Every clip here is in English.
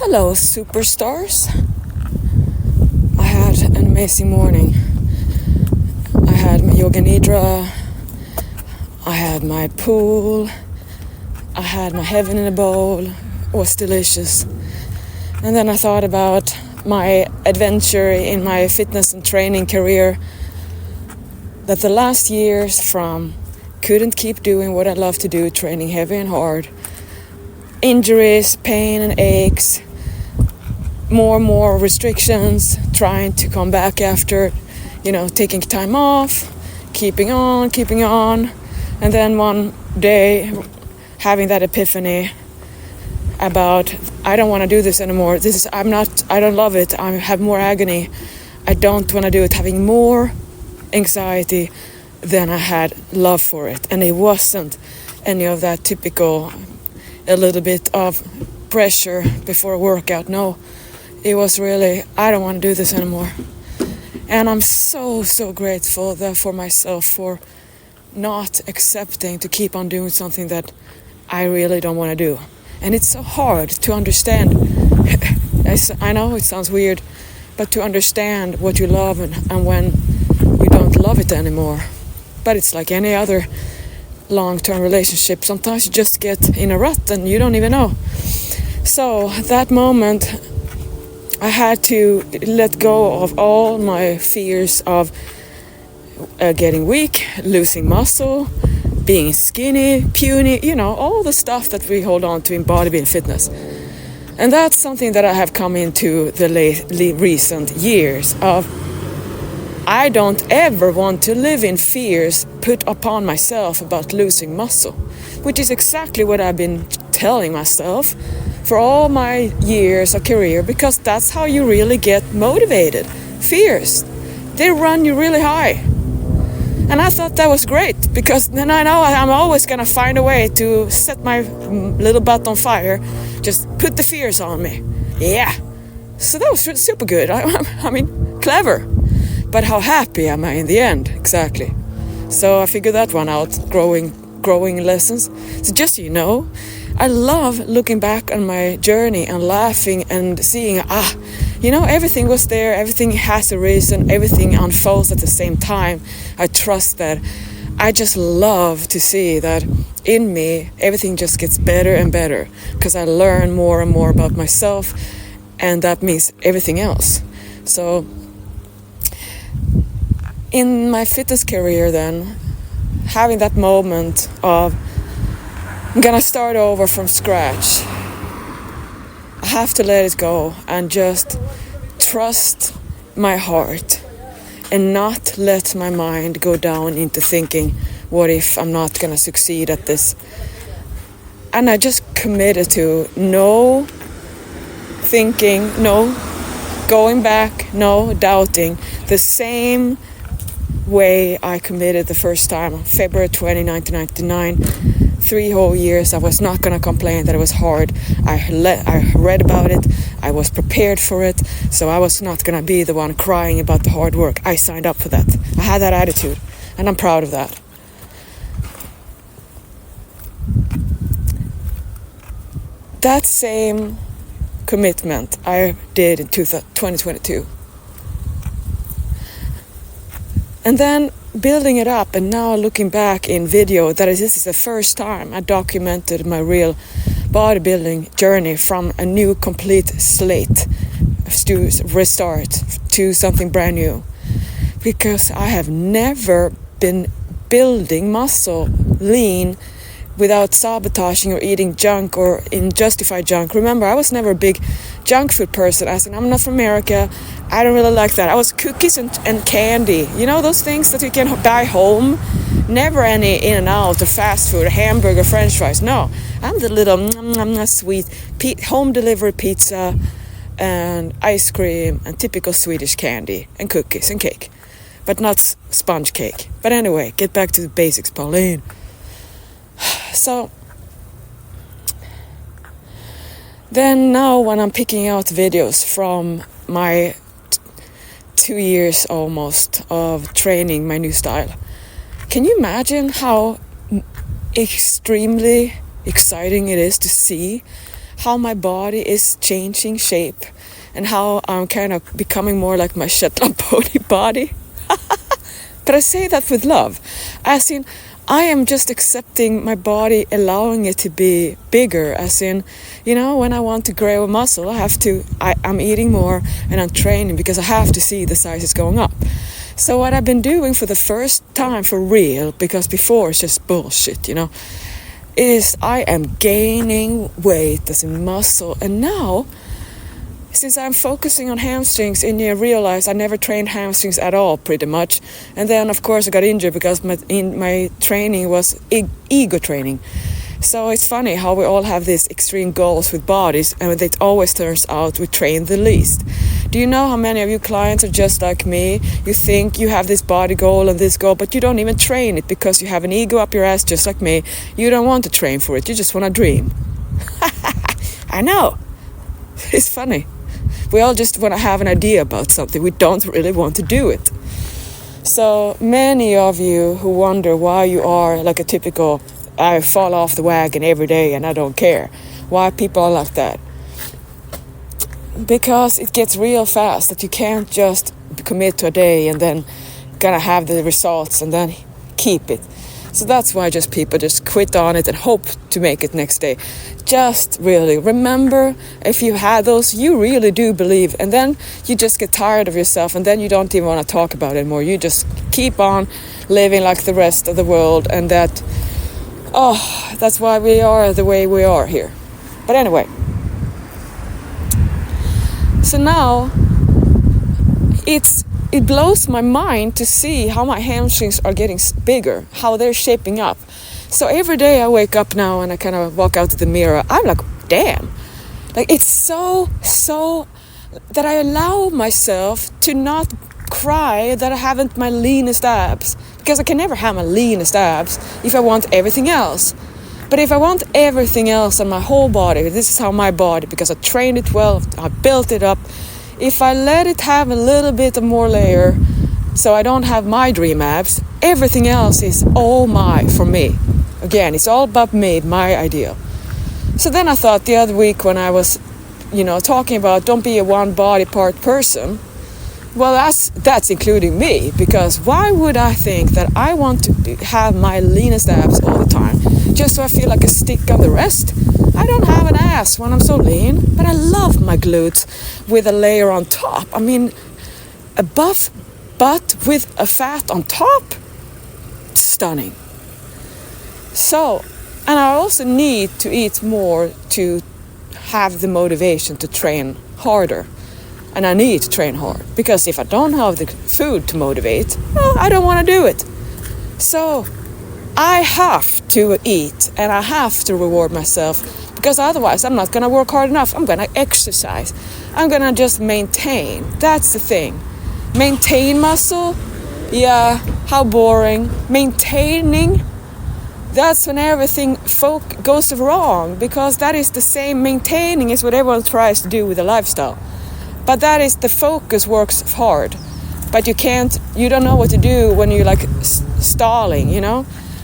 Hello, superstars. I had an amazing morning. I had my yoga nidra, I had my pool, I had my heaven in a bowl. It was delicious. And then I thought about my adventure in my fitness and training career, that the last years from couldn't keep doing what I love to do, training heavy and hard, injuries, pain and aches, more restrictions, trying to come back after, taking time off, keeping on, and then one day having that epiphany about, I don't want to do this anymore. I don't love it. I have more agony. I don't want to do it. Having more anxiety than I had love for it. And it wasn't any of that typical, a little bit of pressure before a workout. No, it was really, I don't want to do this anymore. And I'm so grateful for myself for not accepting to keep on doing something that I really don't want to do. And it's so hard to understand. I know it sounds weird, but to understand what you love and when you don't love it anymore. But it's like any other long-term relationship. Sometimes you just get in a rut and you don't even know. So that moment, I had to let go of all my fears of getting weak, losing muscle, being skinny, puny, all the stuff that we hold on to in bodybuilding fitness. And that's something that I have come into the recent years of. I don't ever want to live in fears put upon myself about losing muscle, which is exactly what I've been telling myself for all my years of career, because that's how you really get motivated. Fears, they run you really high. And I thought that was great, because then I know I'm always going to find a way to set my little butt on fire, just put the fears on me. Yeah, so that was super good. I mean, clever. But how happy am I in the end? Exactly. So I figured that one out, growing lessons. So just so you know, I love looking back on my journey and laughing and seeing, everything was there, everything has a reason, everything unfolds at the same time. I trust that. I just love to see that in me, everything just gets better and better, because I learn more and more about myself, and that means everything else. So in my fitness career then, having that moment of, I'm gonna start over from scratch. I have to let it go and just trust my heart and not let my mind go down into thinking, what if I'm not gonna succeed at this? And I just committed to no thinking, no going back, no doubting. The same way I committed the first time, February 20, 1999. 3 whole years, I was not going to complain that it was hard. I read about it, I was prepared for it, so I was not going to be the one crying about the hard work. I signed up for that. I had that attitude, and I'm proud of that. That same commitment I did in 2022. And then building it up, and now looking back in video, this is the first time I documented my real bodybuilding journey from a new complete slate to restart to something brand new. Because I have never been building muscle lean without sabotaging or eating junk or unjustified junk. Remember, I was never a big junk food person. I'm not from America. I don't really like that. I was cookies and candy. Those things that you can buy home. Never any In-N-Out or fast food, or hamburger, french fries. No, I'm the little sweet home delivery pizza and ice cream and typical Swedish candy and cookies and cake. But not sponge cake. But anyway, get back to the basics, Pauline. So then now when I'm picking out videos from my 2 years almost of training my new style, can you imagine how extremely exciting it is to see how my body is changing shape and how I'm kind of becoming more like my Shetland pony body. But I say that with love, as in I am just accepting my body, allowing it to be bigger, as in, when I want to grow a muscle, I'm eating more and I'm training because I have to see the sizes going up. So what I've been doing for the first time for real, because before it's just bullshit, is I am gaining weight as in muscle. And now, since I'm focusing on hamstrings, and you realize I never trained hamstrings at all, pretty much. And then, of course, I got injured because my training was ego training. So it's funny how we all have these extreme goals with bodies, and it always turns out we train the least. Do you know how many of you clients are just like me? You think you have this body goal and this goal, but you don't even train it because you have an ego up your ass just like me. You don't want to train for it, you just want to dream. I know. It's funny. We all just want to have an idea about something. We don't really want to do it. So many of you who wonder why you are like a typical, I fall off the wagon every day and I don't care. Why people are like that? Because it gets real fast that you can't just commit to a day and then gonna have the results and then keep it. So that's why people just quit on it and hope to make it next day. Just really remember, if you had those, you really do believe, and then you just get tired of yourself and then you don't even want to talk about it anymore. You just keep on living like the rest of the world, and that's why we are the way we are here. But anyway, so now it blows my mind to see how my hamstrings are getting bigger, how they're shaping up. So every day I wake up now and I kind of walk out to the mirror, I'm like, damn. Like, it's so that I allow myself to not cry that I haven't my leanest abs. Because I can never have my leanest abs if I want everything else. But if I want everything else on my whole body, this is how my body, because I trained it well, I built it up. If I let it have a little bit of more layer, so I don't have my dream abs, everything else is all for me. Again, it's all about me, my ideal. So then I thought the other week when I was, talking about don't be a one body part person, well, that's including me, because why would I think that I want to have my leanest abs all the time, just so I feel like a stick on the rest? I don't have an ass when I'm so lean, but I love my glutes with a layer on top. I mean, a buff butt with a fat on top, stunning. So, and I also need to eat more to have the motivation to train harder. And I need to train hard, because if I don't have the food to motivate, well, I don't want to do it. So I have to eat and I have to reward myself, because otherwise I'm not going to work hard enough. I'm going to exercise. I'm going to just maintain. That's the thing. Maintain muscle? Yeah, how boring. Maintaining? That's when everything goes wrong, because that is the same. Maintaining is what everyone tries to do with a lifestyle. But that is the focus works hard. But you don't know what to do when you're like stalling,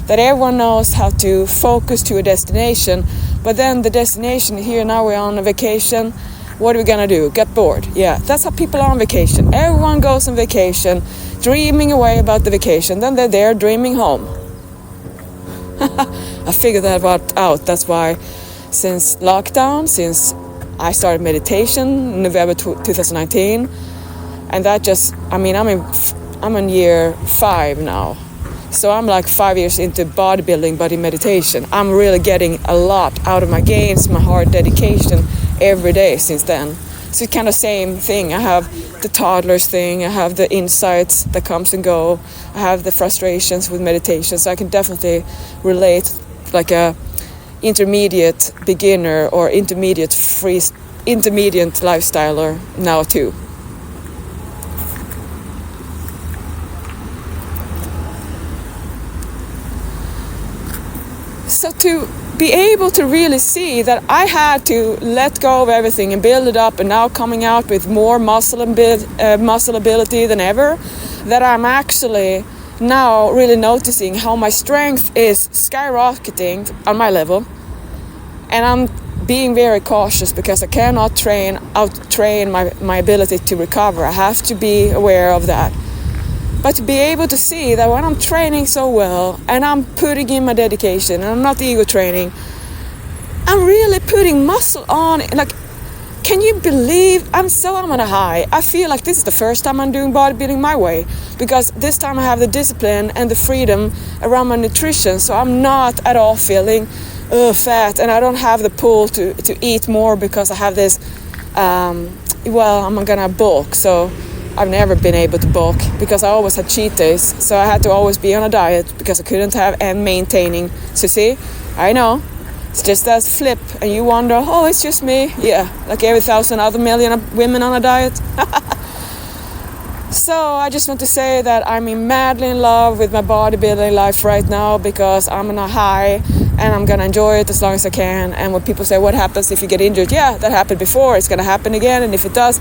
That everyone knows how to focus to a destination, but then the destination here, now we're on a vacation. What are we gonna do? Get bored? Yeah, that's how people are on vacation. Everyone goes on vacation, dreaming away about the vacation. Then they're there dreaming home. I figured that out. That's why since lockdown, since I started meditation in November 2019, and that just, I'm in year 5 now. So I'm like 5 years into bodybuilding, but in meditation. I'm really getting a lot out of my gains, my hard dedication every day since then. So it's kind of same thing. I have the toddlers thing, I have the insights that comes and go, I have the frustrations with meditation. So I can definitely relate like a intermediate beginner or intermediate lifestyler now too. So to be able to really see that I had to let go of everything and build it up, and now coming out with more muscle ability than ever, that I'm actually now really noticing how my strength is skyrocketing on my level, and I'm being very cautious because I cannot out-train my ability to recover. I have to be aware of that. But to be able to see that when I'm training so well and I'm putting in my dedication and I'm not ego training, I'm really putting muscle on. Like, can you believe I'm on a high? I feel like this is the first time I'm doing bodybuilding my way, because this time I have the discipline and the freedom around my nutrition, so I'm not at all feeling fat, and I don't have the pull to eat more because I have this, I'm gonna bulk, so I've never been able to bulk because I always had cheat days, so I had to always be on a diet because I couldn't have and maintaining. So see, I know. It's just that flip, and you wonder, oh, it's just me. Yeah, like every 1,000 other million women on a diet. So I just want to say that I'm madly in love with my bodybuilding life right now because I'm on a high and I'm gonna enjoy it as long as I can. And when people say, what happens if you get injured? Yeah, that happened before, it's gonna happen again, and if it does,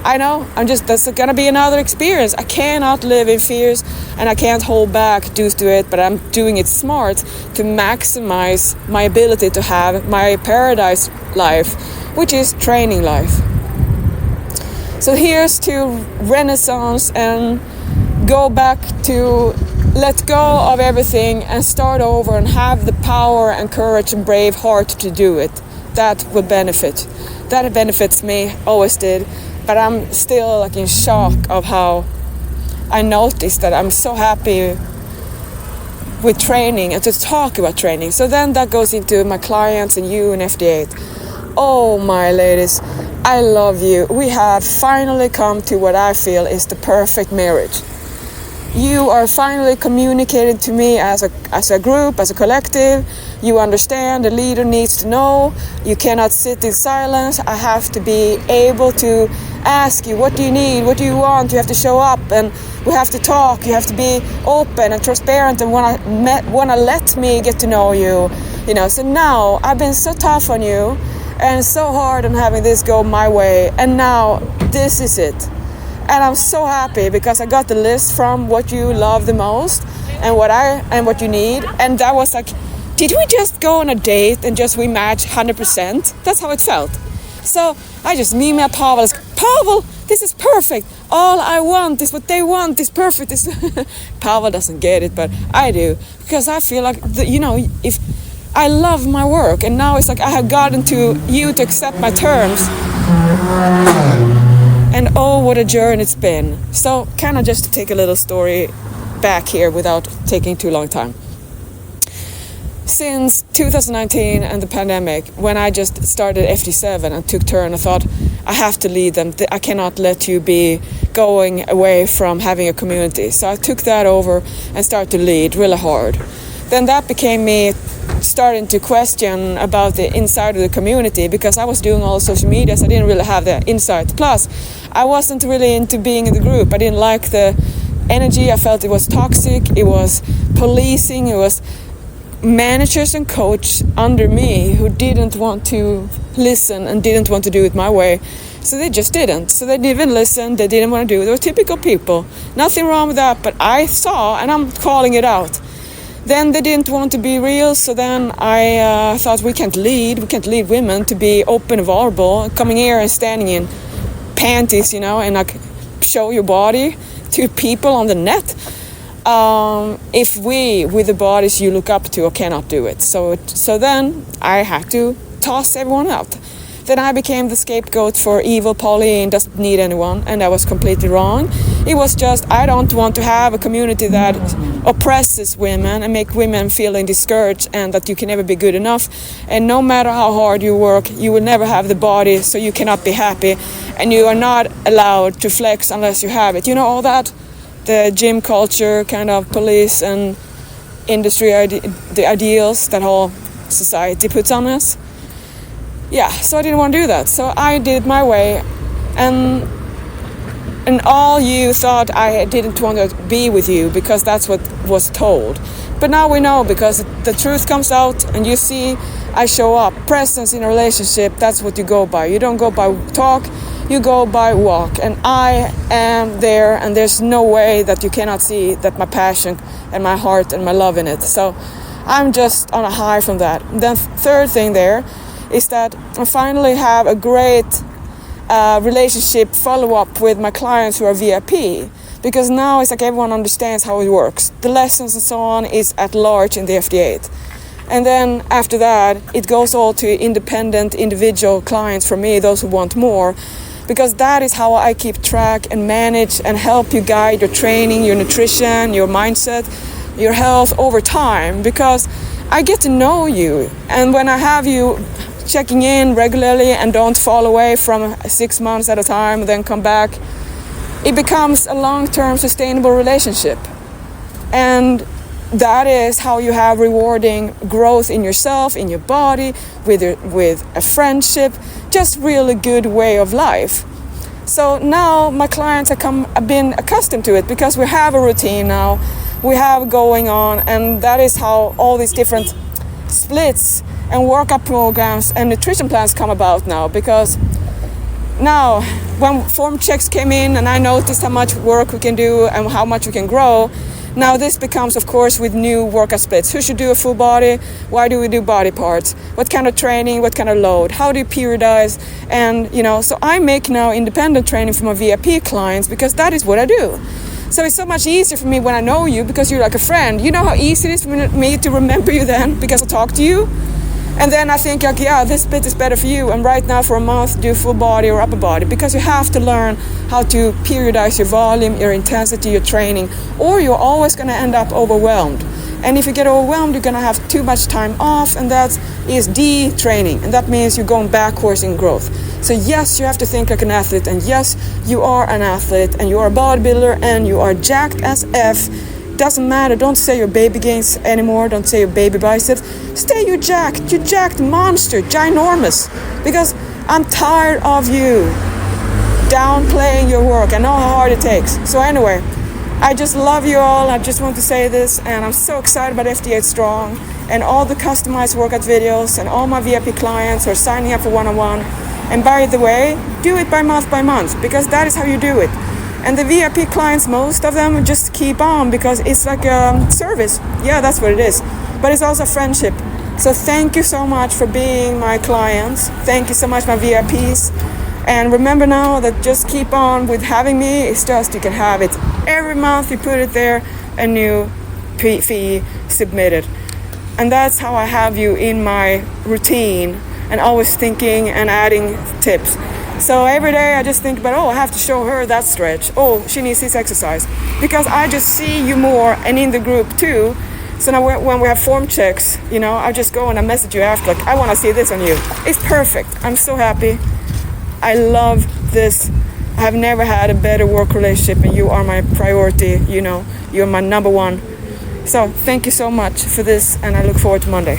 I know, that's gonna be another experience. I cannot live in fears and I can't hold back due to it, but I'm doing it smart to maximize my ability to have my paradise life, which is training life. So here's to Renaissance and go back to let go of everything and start over and have the power and courage and brave heart to do it. That will benefit. That benefits me, always did. But I'm still like in shock of how I noticed that I'm so happy with training and to talk about training. So then that goes into my clients and you and FD8. Oh, my ladies, I love you. We have finally come to what I feel is the perfect marriage. You are finally communicating to me as a group, as a collective. You understand the leader needs to know. You cannot sit in silence. I have to be able to ask you, what do you need? What do you want? You have to show up, and we have to talk. You have to be open and transparent and want to let me get to know you. So now I've been so tough on you and so hard on having this go my way, and now this is it. And I'm so happy because I got the list from what you love the most and what you need. And that was like, did we just go on a date and just we match 100%? That's how it felt. So I just emailed Pavel. Pavel, this is perfect. All I want is what they want. It's perfect. Pavel doesn't get it, but I do, because I feel like if I love my work, and now it's like I have gotten to you to accept my terms. And oh, what a journey it's been. So kind of just to take a little story back here without taking too long time. Since 2019 and the pandemic, when I just started FD7 and took turn, I thought, I have to lead them. I cannot let you be going away from having a community. So I took that over and started to lead really hard. Then that became me starting to question about the inside of the community, because I was doing all social media, so I didn't really have the insight. Plus, I wasn't really into being in the group. I didn't like the energy. I felt it was toxic. It was policing. It was managers and coach under me who didn't want to listen and didn't want to do it my way. So they just didn't. So they didn't listen. They didn't want to do it. They were typical people. Nothing wrong with that, but I saw, and I'm calling it out. Then they didn't want to be real, so then I thought we can't lead women to be open and vulnerable, coming here and standing in panties, and like show your body to people on the net. If we, with the bodies you look up to, cannot do it. So then I had to toss everyone out. Then I became the scapegoat for evil Pauline doesn't need anyone, and that was completely wrong. It was just, I don't want to have a community that oppresses women and make women feeling discouraged and that you can never be good enough. And no matter how hard you work, you will never have the body, so you cannot be happy. And you are not allowed to flex unless you have it. All that? The gym culture, kind of police and industry, the ideals that whole society puts on us. Yeah, so I didn't want to do that. So I did it my way, and all you thought I didn't want to be with you because that's what was told. But now we know, because the truth comes out and you see I show up. Presence in a relationship, that's what you go by. You don't go by talk, you go by walk. And I am there, and there's no way that you cannot see that my passion and my heart and my love in it. So I'm just on a high from that. Then third thing there is that I finally have a great relationship follow-up with my clients who are VIP, because now it's like everyone understands how it works. The lessons and so on is at large in the FD8. And then after that, it goes all to independent individual clients for me, those who want more, because that is how I keep track and manage and help you guide your training, your nutrition, your mindset, your health over time, because I get to know you. And when I have you checking in regularly and don't fall away from 6 months at a time and then come back, it becomes a long-term sustainable relationship. And that is how you have rewarding growth in yourself, in your body, with a friendship, just really good way of life. So now my clients have been accustomed to it, because we have a routine now, we have going on, and that is how all these different splits and workout programs and nutrition plans come about now. Because now when form checks came in and I noticed how much work we can do and how much we can grow, now this becomes, of course, with new workout splits. Who should do a full body? Why do we do body parts? What kind of training? What kind of load? How do you periodize? And, so I make now independent training for my VIP clients, because that is what I do. So it's so much easier for me when I know you, because you're like a friend. You know how easy it is for me to remember you then, because I talk to you? And then I think, like, yeah, this bit is better for you. And right now for a month, do full body or upper body, because you have to learn how to periodize your volume, your intensity, your training, or you're always going to end up overwhelmed. And if you get overwhelmed, you're going to have too much time off, and that is de-training. And that means you're going backwards in growth. So yes, you have to think like an athlete, and yes, you are an athlete, and you are a bodybuilder, and you are jacked as F. Doesn't matter. Don't say your baby gains anymore. Don't say your baby biceps. Stay you jacked monster, ginormous. Because I'm tired of you downplaying your work. I know how hard it takes. So anyway, I just love you all. I just want to say this, and I'm so excited about FD8 Strong and all the customized workout videos and all my VIP clients who are signing up for one-on-one. And by the way, do it by month, because that is how you do it. And the VIP clients, most of them just keep on, because it's like a service. Yeah, that's what it is. But it's also friendship. So thank you so much for being my clients. Thank you so much, my VIPs. And remember now that just keep on with having me. It's just you can have it. Every month you put it there, a new fee submitted. And that's how I have you in my routine, and always thinking and adding tips. So every day I just think about, I have to show her that stretch. Oh, she needs this exercise. Because I just see you more, and in the group too. So now when we have form checks, I just go and I message you after, like, I want to see this on you. It's perfect. I'm so happy. I love this. I have never had a better work relationship, and you are my priority. You're my number one. So thank you so much for this, and I look forward to Monday.